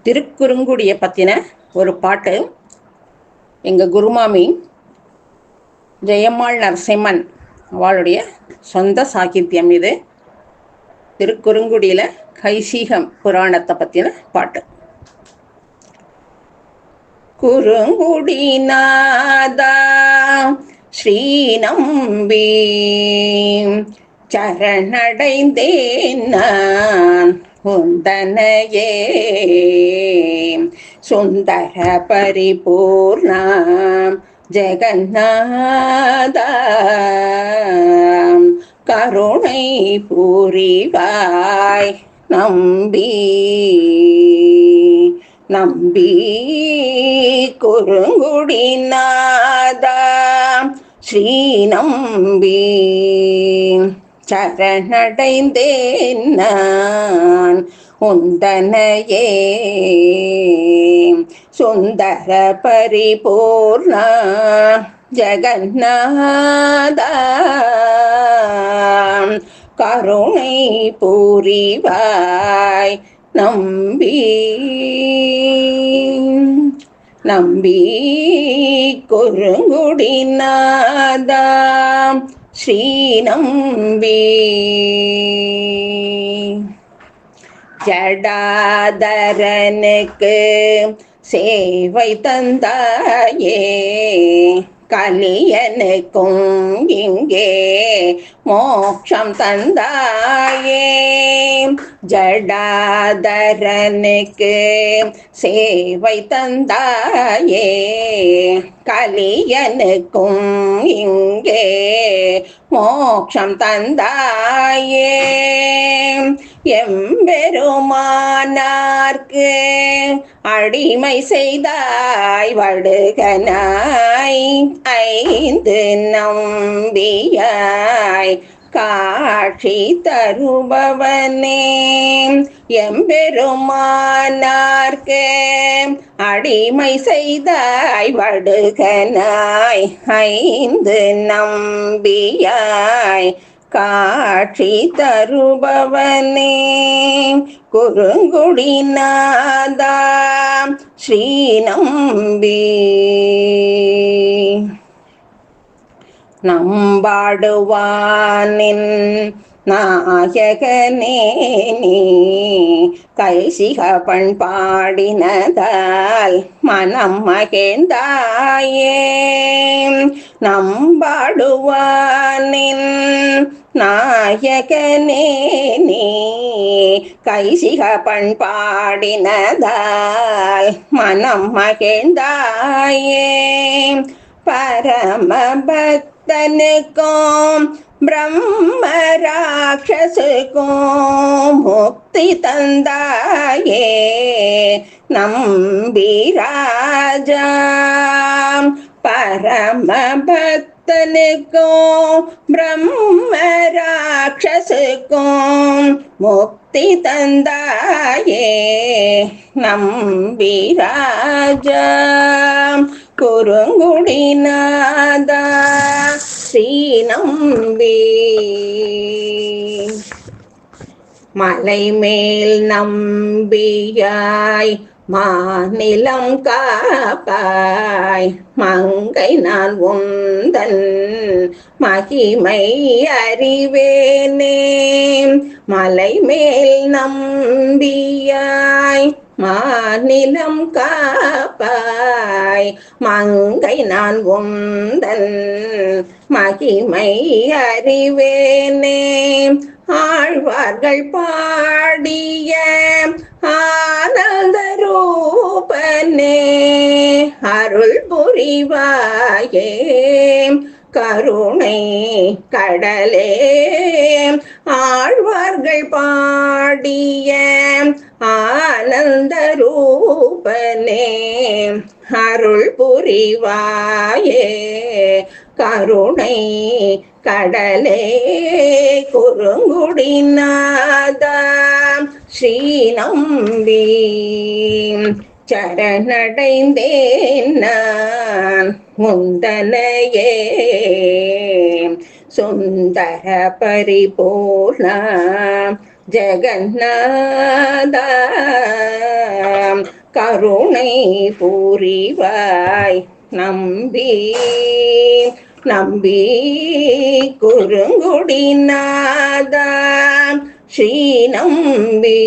திருக்குறுங்குடியை பற்றின ஒரு பாட்டு. எங்கள் குருமாமி ஜெயம்மாள் நரசிம்மன் அவளுடைய சொந்த சாகித்யம் இது. திருக்குறுங்குடியில் கைசிகம் புராணத்தை பற்றின பாட்டு. குறுங்குடிநாதா ஸ்ரீநம்பி சரணடைந்தேன் நான் உந்தனையே. சுந்தர பரிபூர்ணா ஜெகநாதா கருணை புரிவாய் நம்பி நம்பி. குறுங்குடிநாதா ஸ்ரீநம்பி சரணடைந்தேன் நான் உந்தனையே. சுந்தர பரிபூர்ணா ஜெகநாதா கருணை புரிவாய் நம்பி நம்பி. குறுங்குடிநாதா ஸ்ரீநம்பி ஜடாதரனுக்கு சேவை தந்தாயே, கலியனுக்கும் இங்கே மோட்சம் தந்தாயே. ஜடாதரனுக்கு சேவை தந்தாயே, கலியனுக்கும் இங்கே மோட்சம் தந்தாயே. எம்பெருமானார்க்கு அடிமை செய்தாய் வடுகனாய், ஐந்து நம்பியாய் காட்சி தருபவனே. எம்பெருமானார்க்கு அடிமை செய்தாய் வடுகனாய், ஐந்து நம்பியாய் காட்சி தருபவனே. குறுங்குடிநாதா ஸ்ரீநம்பி நம்பாடுவானின் நாயகனே நீ, கைசிக பண்பாடினதால் மனம் மகிழ்ந்தாயே. நம்பாடுவானின் நாயகனே நீ, கைசிக பண்பாடினதால் மனம் மகிழ்ந்தாயே. பரமபக்தனுக்கும் பிரம்ம ராட்சசுக்கும் முக்தி தந்தாயே நம்பிராஜா. பரமபக்தனுக்கும் பிரம்ம ராட்சசுக்கும் முக்தி தந்தாயே நம்பிராஜா. குறுங்குடிநாதா ஸ்ரீநம்பி மலை மேல் நம்பியாய் மாநிலம் காப்பாய், மங்கை நான் உந்தன் மகிமை அறிவேனே. மலை மேல் நம்பியாய் மாநிலம் காப்பாய், மங்கை நான் உந்தன் மகிமை அறிவேனே. ஆழ்வார்கள் பாடிய ஆனந்த ரூபனே, அருள் புரிவாயே கருணை கடலே. ஆழ்வார்கள் பாடிய ஆனந்த ரூபனே, அருள் புரிவாயே கருணை கடலே. குறுங்குடிநாதா ஸ்ரீநம்பி சரணடைந்தேன் நான் முந்தனையே. சுந்தர பரிபூர்ணா ஜெகநாதா கருணை புரிவாய் நம்பி நம்பி குறுங்குடி நாதா ஸ்ரீ நம்பி